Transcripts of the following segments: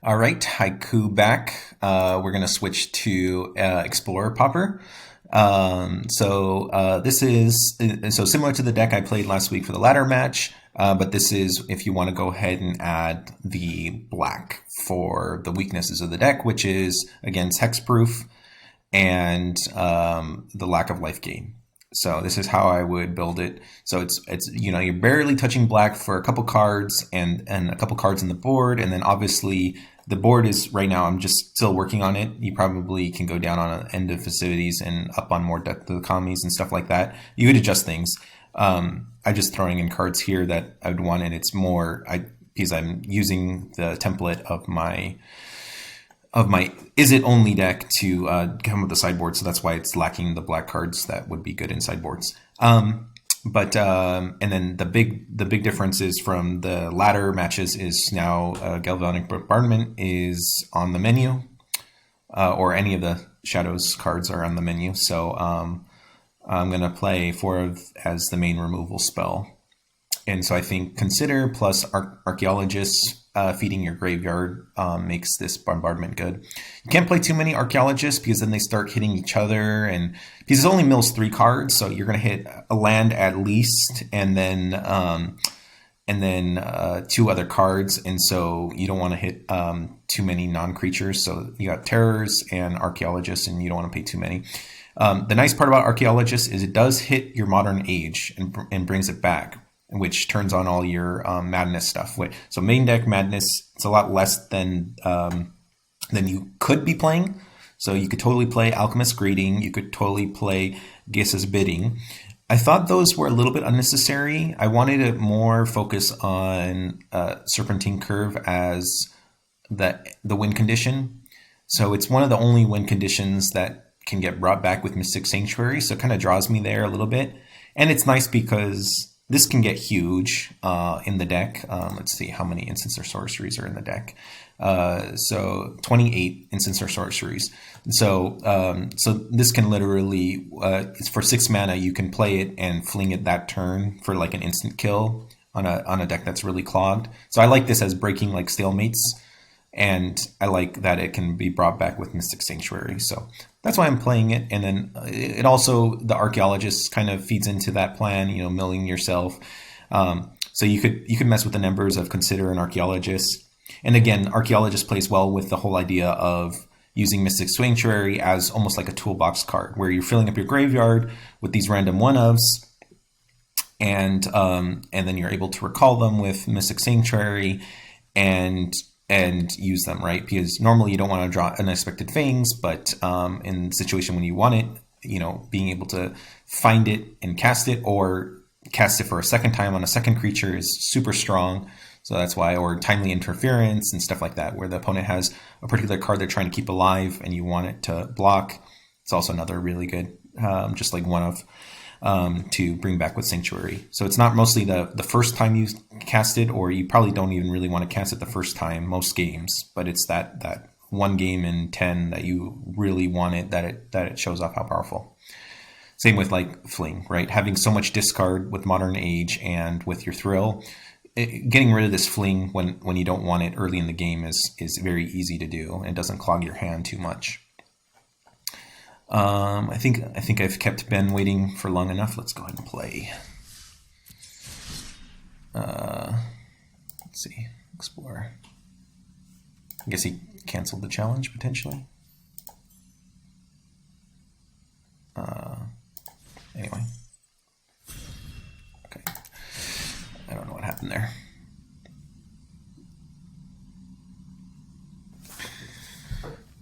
All right, Haiku back. We're going to switch to Explorer Pauper. This is so similar to the deck I played last week for the ladder match, but this is if you want to go ahead and add the black for the weaknesses of the deck, which is against hexproof and the lack of life gain. So this is how I would build it. So it's you're barely touching black for a couple cards and a couple cards on the board, and then obviously the board is right now. I'm just still working on it. You probably can go down on an End of Festivities and up on more Death to the Commies and stuff like that. You could adjust things. I'm just throwing in cards here that I would want, and it's more because I'm using the template of my is it only deck to come with the sideboard, so that's why it's lacking the black cards that would be good in sideboards. And then the big difference is from the ladder matches is now Galvanic Bombardment is on the menu, or any of the Shadows cards are on the menu. So I'm gonna play 4 as the main removal spell. And so I think Consider plus Archaeologist feeding your graveyard makes this bombardment good. You can't play too many Archaeologists because then they start hitting each other, and because it only mills 3 cards, so you're going to hit a land at least, and then 2 other cards, and so you don't want to hit too many non-creatures. So you got Terrors and Archaeologists, and you don't want to pay too many. The nice part about Archaeologists is it does hit your Modern Age and brings it back, which turns on all your madness stuff. So main deck madness, it's a lot less than you could be playing. So you could totally play Alchemist Greeting. You could totally play Gisa's Bidding. I thought those were a little bit unnecessary. I wanted to more focus on Serpentine Curve as the win condition. So it's one of the only win conditions that can get brought back with Mystic Sanctuary. So it kind of draws me there a little bit. And it's nice because this can get huge in the deck. Let's see how many instants or sorceries are in the deck. So 28 instants or sorceries. So this can literally, it's for 6 mana. You can play it and fling it that turn for like an instant kill on a deck that's really clogged. So I like this as breaking like stalemates, and I like that it can be brought back with Mystic Sanctuary. So that's why I'm playing it. And then it also, the Archaeologist kind of feeds into that plan, milling yourself. So you could mess with the numbers of Consider and Archaeologist. And again, Archaeologist plays well with the whole idea of using Mystic Sanctuary as almost like a toolbox card, where you're filling up your graveyard with these random one-ofs, and then you're able to recall them with Mystic Sanctuary and use them, right? Because normally you don't want to draw Unexpected Fangs, but in the situation when you want it, being able to find it and cast it, or cast it for a second time on a second creature is super strong. So that's why, or Timely Interference and stuff like that, where the opponent has a particular card they're trying to keep alive and you want it to block. It's also another really good, just like one of, to bring back with Sanctuary. So it's not mostly the first time you cast it, or you probably don't even really want to cast it the first time most games, but it's that one game in 10 that you really want it, that it shows off how powerful. Same with like Fling, right? Having so much discard with Modern Age and with your Thrill, getting rid of this Fling when you don't want it early in the game is very easy to do, and doesn't clog your hand too much. I think I've kept Ben waiting for long enough. Let's go ahead and play. Let's see, Explore. I guess he canceled the challenge potentially. Anyway, okay. I don't know what happened there.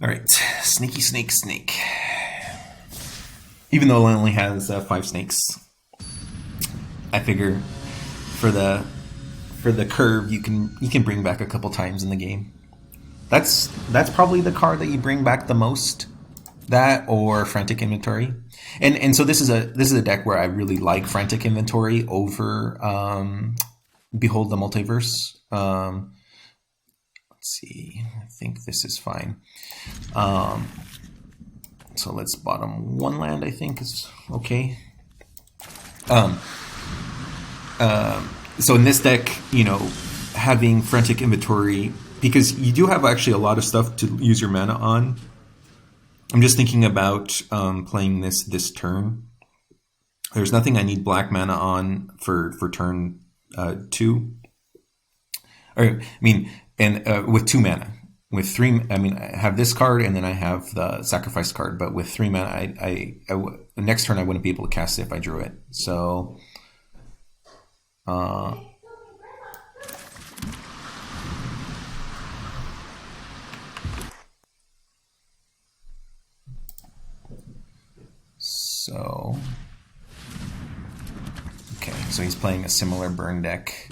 All right, sneaky snake. Even though it only has 5 snakes, I figure for the curve you can bring back a couple times in the game. That's probably the card that you bring back the most. That or Frantic Inventory, and so this is a deck where I really like Frantic Inventory over Behold the Multiverse. Let's see, I think this is fine. So let's bottom 1 land, I think is okay. So in this deck, having Frantic Inventory, because you do have actually a lot of stuff to use your mana on. I'm just thinking about playing this turn. There's nothing I need black mana on for turn 2. Or, I mean, and with 2 mana. With 3, I mean, I have this card and then I have the sacrifice card. But with 3 mana, the next turn I wouldn't be able to cast it if I drew it. So, okay, so he's playing a similar burn deck.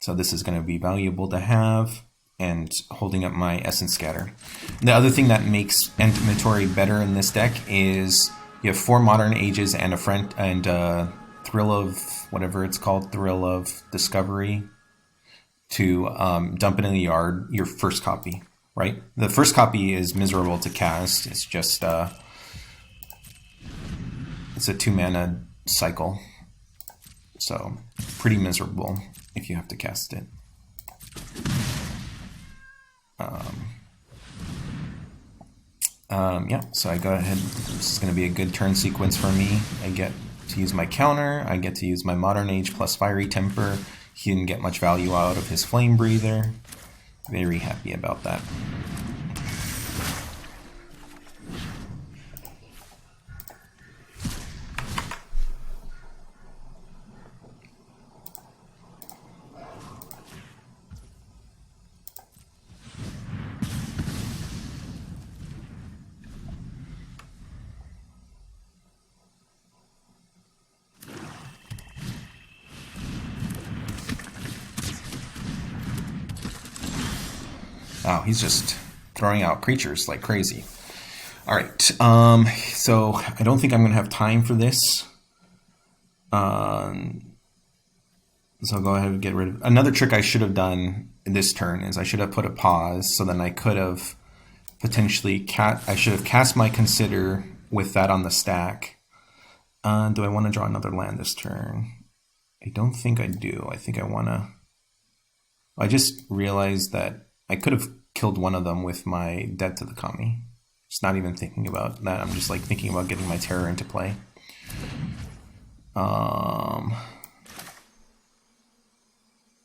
So this is going to be valuable to have, and holding up my Essence Scatter. The other thing that makes End Inventory better in this deck is you have 4 Modern Ages and a Thrill of, whatever it's called, Thrill of Discovery, to dump it in the yard, your first copy, right? The first copy is miserable to cast. It's just, it's a 2 mana cycle. So, pretty miserable if you have to cast it. Yeah, so I go ahead. This is going to be a good turn sequence for me. I get to use my counter. I get to use my Modern Age plus Fiery Temper. He didn't get much value out of his Flame Breather. Very happy about that. Wow, he's just throwing out creatures like crazy. All right, so I don't think I'm going to have time for this. So I'll go ahead and get rid of... Another trick I should have done this turn is I should have put a pause, so then I could have potentially... I should have cast my Consider with that on the stack. Do I want to draw another land this turn? I don't think I do. I think I want to... I just realized that I could have killed one of them with my Debt to the Kami. Just not even thinking about that. I'm just like thinking about getting my Terror into play.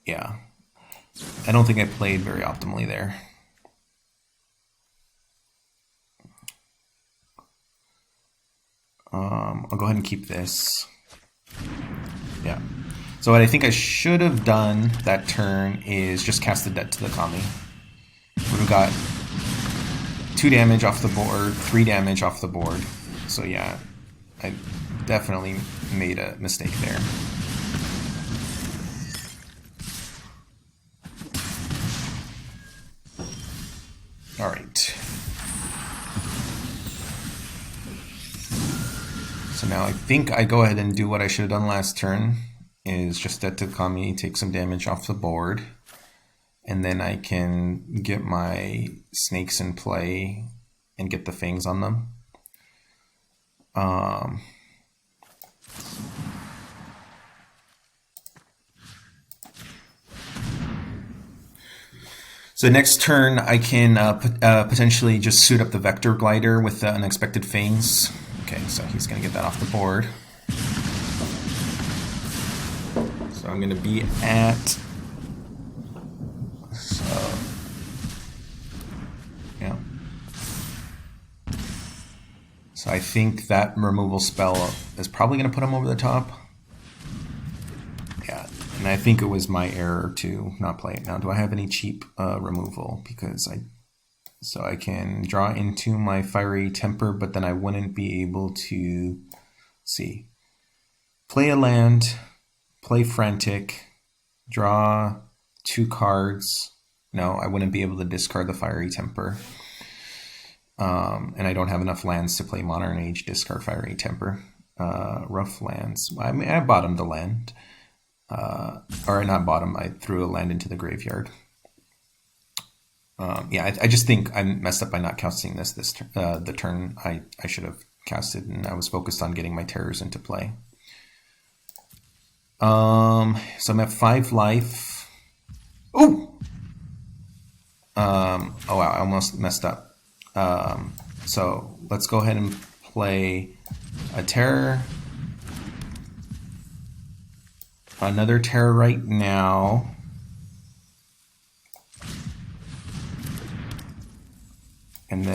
Yeah. I don't think I played very optimally there. I'll go ahead and keep this. Yeah. So what I think I should have done that turn is just cast the Debt to the Kami. Would have got 2 damage off the board, 3 damage off the board. So yeah, I definitely made a mistake there. All right. So now I think I go ahead and do what I should have done last turn, is just Debt to Kami, take some damage off the board. And then I can get my snakes in play and get the fangs on them. So next turn I can potentially just suit up the Vector Glider with the Unexpected Fangs. Okay, so he's going to get that off the board. So I'm going to be at... So I think that removal spell is probably going to put him over the top. Yeah, and I think it was my error to not play it. Now, do I have any cheap removal? Because so I can draw into my Fiery Temper, but then I wouldn't be able to play a land, play Frantic, draw 2 cards. No, I wouldn't be able to discard the Fiery Temper. And I don't have enough lands to play Modern Age, discard Fiery Temper. Rough lands. I mean, I bottomed a land. Or not bottom, I threw a land into the graveyard. Yeah, I just think I messed up by not casting the turn I should have casted, and I was focused on getting my terrors into play. So I'm at 5 life. Ooh! Oh wow, I almost messed up. So let's go ahead and play a terror. Another terror right now. And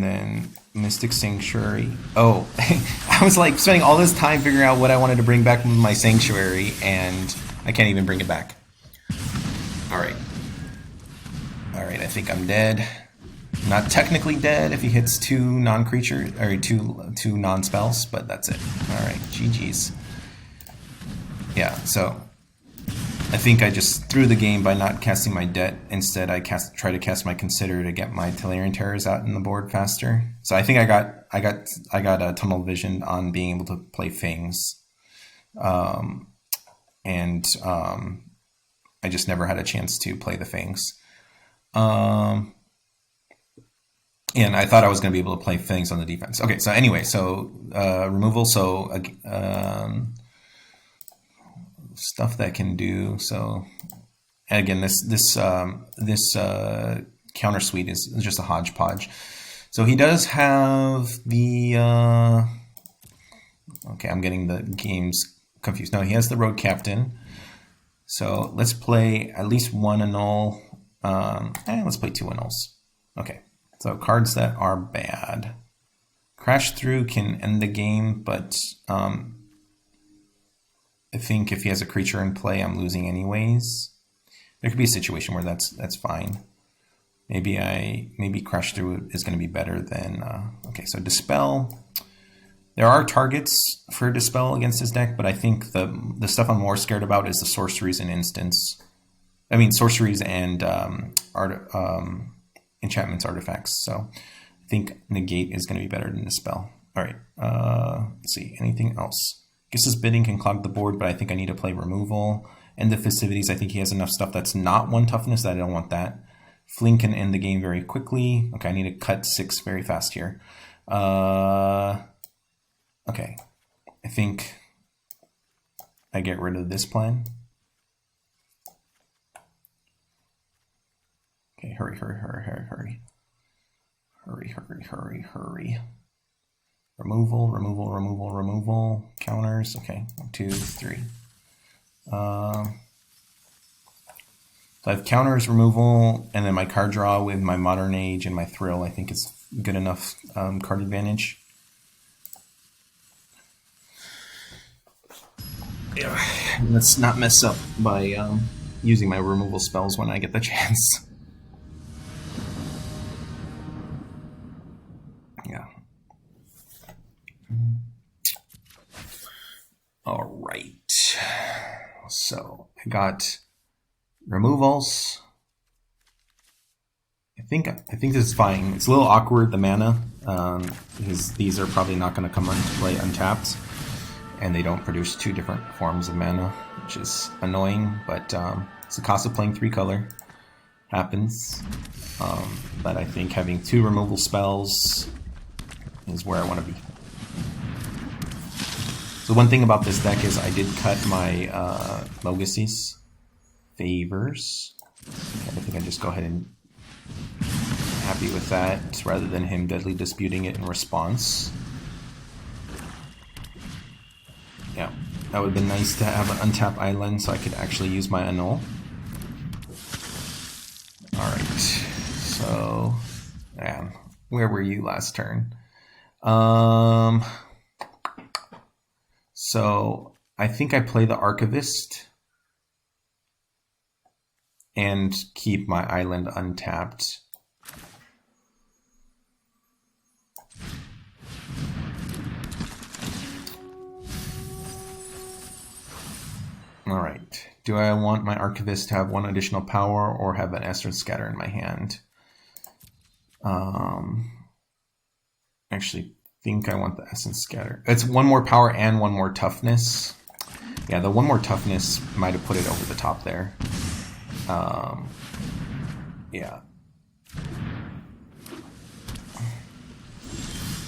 then Mystic Sanctuary. Oh, I was like spending all this time figuring out what I wanted to bring back from my Sanctuary, and I can't even bring it back. Alright. Alright, I think I'm dead. Not technically dead if he hits 2 non-creature, or two non-spells, but that's it. Alright, GG's. Yeah, so I think I just threw the game by not casting my debt. Instead, I try to cast my Consider to get my Tolarian Terrors out in the board faster. So I think I got a tunnel vision on being able to play Fangs, and I just never had a chance to play the Fangs. And I thought I was going to be able to play Fangs on the defense. Okay, so anyway, so removal. So stuff that can do so. And again, this counter suite is just a hodgepodge. So he does have the okay, I'm getting the games confused. No, he has the Road Captain. So let's play at least 1 Annul. Let's play 2 Annuls. Okay, so cards that are bad. Crash Through can end the game, but I think if he has a creature in play, I'm losing anyways. There could be a situation where that's fine. Maybe Crash Through is going to be better than okay. So Dispel. There are targets for Dispel against his deck, but I think the stuff I'm more scared about is the sorceries and instants. I mean sorceries and enchantments, artifacts. So I think Negate is going to be better than Dispel. All right. Let's see. Anything else? Gisa's Bidding can clog the board, but I think I need to play Removal. End the Festivities, I think he has enough stuff that's not 1 toughness that I don't want that. Fling can end the game very quickly. Okay, I need to cut 6 very fast here. Okay, I think I get rid of this plan. Okay, hurry. Removal. Counters. Okay, 1, 2, 3. So I have counters, removal, and then my card draw with my Modern Age and my Thrill. I think is good enough card advantage. Yeah, let's not mess up by using my removal spells when I get the chance. Yeah. All right. So I got removals. I think this is fine. It's a little awkward, the mana, because these are probably not going to come into play untapped, and they don't produce 2 different forms of mana, which is annoying. But it's the cost of playing 3 color. Happens. But I think having 2 removal spells is where I want to be. So one thing about this deck is I did cut my Legacy's favors. I think I just go ahead and happy with that rather than him deadly disputing it in response. Yeah, that would have been nice to have an untapped island so I could actually use my Annul. Alright, so man, where were you last turn? So I think I play the Archivist and keep my island untapped. All right. Do I want my Archivist to have 1 additional power or have an Essence Scatter in my hand? Actually, think I want the Essence Scatter. It's 1 more power and 1 more toughness. Yeah, the 1 more toughness might have put it over the top there. Yeah.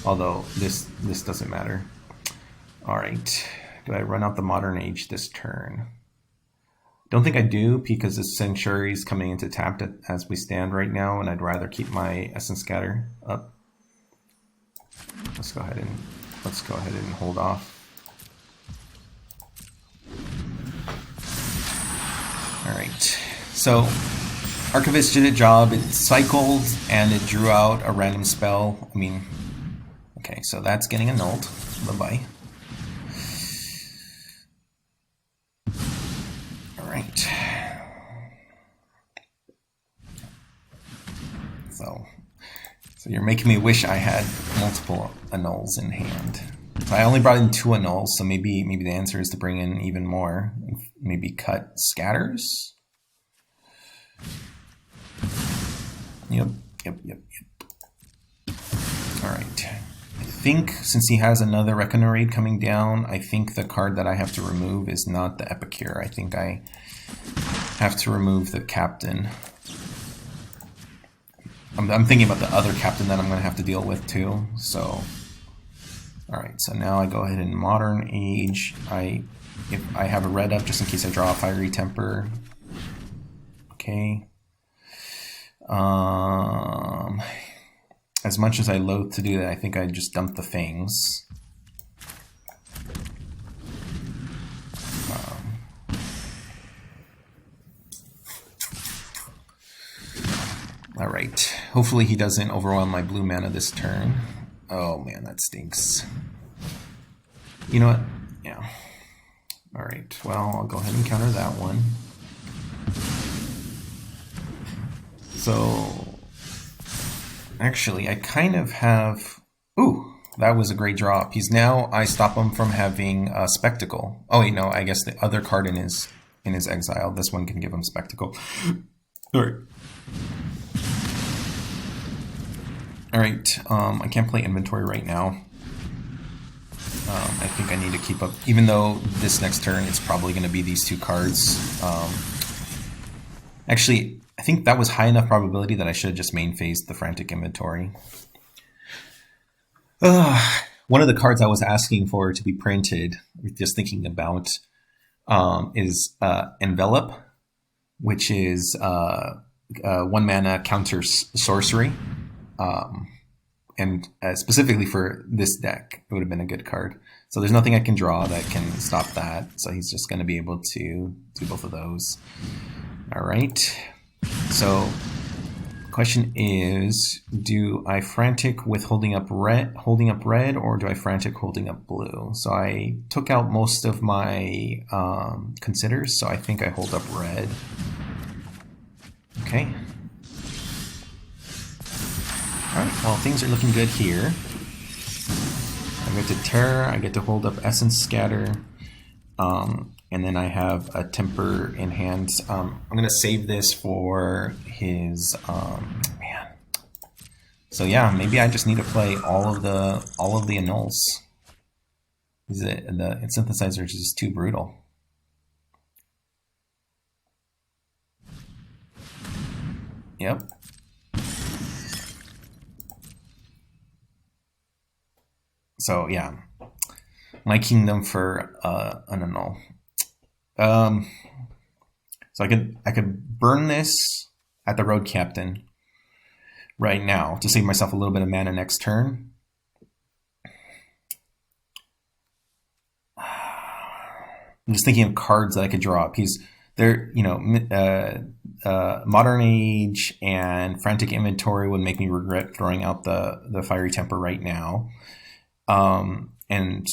Although this doesn't matter. All right. Do I run out the Modern Age this turn? Don't think I do, because the Sanctuary is coming into tapped as we stand right now, and I'd rather keep my Essence Scatter up. Let's go ahead and hold off. All right, so Archivist did a job. It cycled and it drew out a random spell. I mean, okay, so that's getting annulled. Bye-bye. All right. So you're making me wish I had multiple annuls in hand. So I only brought in 2 annuls, so maybe the answer is to bring in even more. Maybe cut scatters. Yep. All right. I think since he has another Reckoner Raid coming down, I think the card that I have to remove is not the Epicure. I think I have to remove the Captain. I'm thinking about the other Captain that I'm going to have to deal with too. So, all right. So now I go ahead and Modern Age. If I have a red up just in case I draw a Fiery Temper. Okay. As much as I loathe to do that, I think I just dump the Fangs. All right. Hopefully he doesn't overwhelm my blue mana this turn. Oh man, that stinks. You know what? Yeah. All right. Well, I'll go ahead and counter that one. So, actually, I kind of have... Ooh, that was a great drop. He's now... I stop him from having Spectacle. Oh, wait, no, I guess the other card in his exile. This one can give him Spectacle. All right. All right, I can't play Inventory right now. I think I need to keep up, even though this next turn it's probably going to be these 2 cards. Actually, I think that was high enough probability that I should have just main phased the Frantic Inventory. One of the cards I was asking for to be printed, just thinking about, is Envelop, which is 1 mana counter sorcery. And specifically for this deck, it would have been a good card. So there's nothing I can draw that can stop that. So he's just going to be able to do both of those. All right. So the question is, do I Frantic with holding up red, or do I Frantic holding up blue? So I took out most of my considers, so I think I hold up red. Okay. Alright, well, things are looking good here. I get to Terror, I get to hold up Essence Scatter, and then I have a Temper in hand. I'm going to save this for his... man. So yeah, maybe I just need to play all of the annuls. The Synthesizer is just too brutal. Yep. So yeah, my kingdom for an annul. So I could burn this at the Road Captain right now to save myself a little bit of mana next turn. I'm just thinking of cards that I could draw up. Modern Age and Frantic Inventory would make me regret throwing out the Fiery Temper right now. And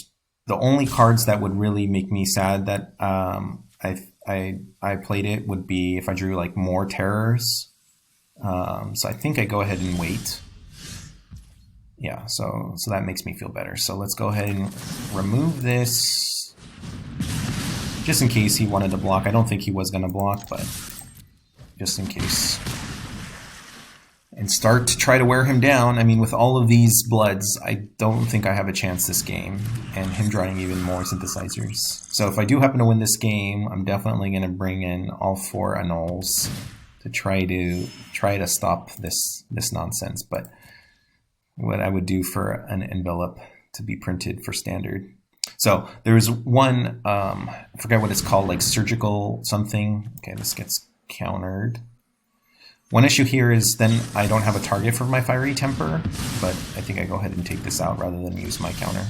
the only cards that would really make me sad that I played it would be if I drew like more Terrors. So I think I go ahead and wait. Yeah, so that makes me feel better. So let's go ahead and remove this, just in case he wanted to block. I don't think he was going to block, but just in case. And start to try to wear him down. I mean, with all of these bloods, I don't think I have a chance this game, and him drawing even more synthesizers. So if I do happen to win this game, I'm definitely going to bring in all 4 annuls to try to stop this nonsense. But what I would do for an envelope to be printed for standard. So there's one, I forget what it's called, like surgical something. Okay, this gets countered. One issue here is then I don't have a target for my Fiery Temper, but I think I go ahead and take this out rather than use my counter.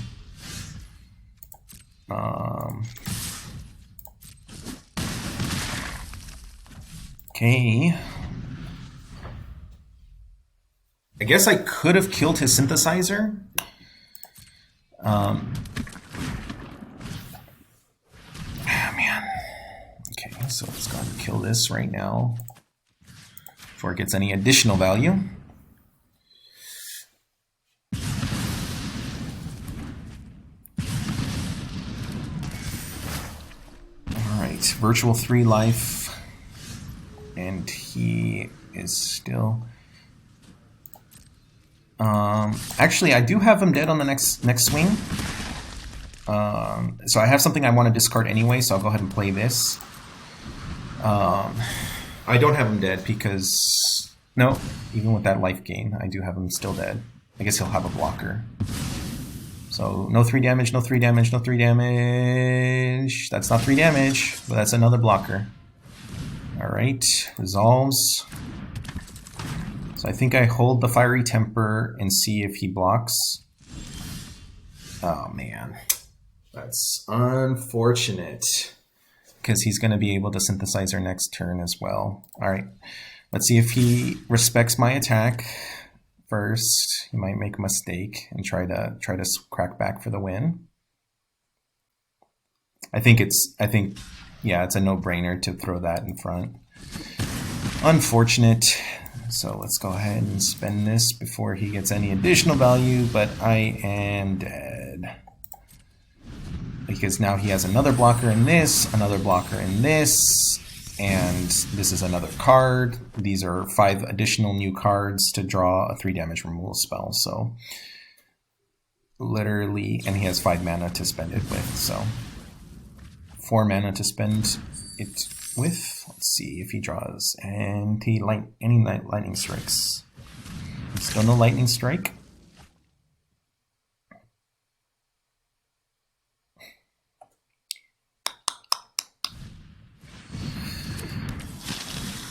Okay. I guess I could have killed his synthesizer. Man. Okay, so let's go ahead and kill this right now before it gets any additional value. Alright, virtual 3 life. And he is still... actually, I do have him dead on the next swing. So I have something I want to discard anyway, so I'll go ahead and play this. I don't have him dead because... No, even with that life gain, I do have him still dead. I guess he'll have a blocker. So no 3 damage, no 3 damage, no 3 damage. That's not 3 damage, but that's another blocker. Alright, resolves. So I think I hold the Fiery Temper and see if he blocks. Oh man, that's unfortunate. Because he's going to be able to synthesize our next turn as well. Alright, let's see if he respects my attack. First, he might make a mistake and try to crack back for the win. Yeah, it's a no-brainer to throw that in front. Unfortunate. So let's go ahead and spend this before he gets any additional value, but I am dead. Because now he has another blocker in this, another blocker in this, and this is another card. These are 5 additional new cards to draw a 3 damage removal spell, so literally, and he has 5 mana to spend it with, so 4 mana to spend it with. Let's see if he draws any lightning strikes. Still no lightning strike.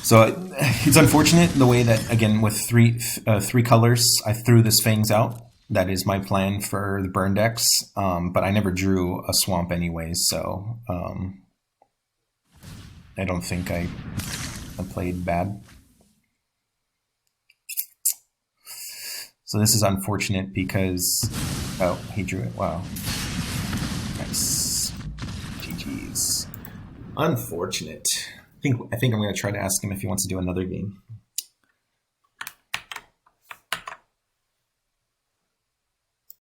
So it's unfortunate the way that, again, with three colors, I threw this Fangs out. That is my plan for the burn decks, but I never drew a swamp anyways, so I don't think I played bad. So this is unfortunate because... Oh, he drew it. Wow. Nice. GG's. Unfortunate. I think I'm going to try to ask him if he wants to do another game.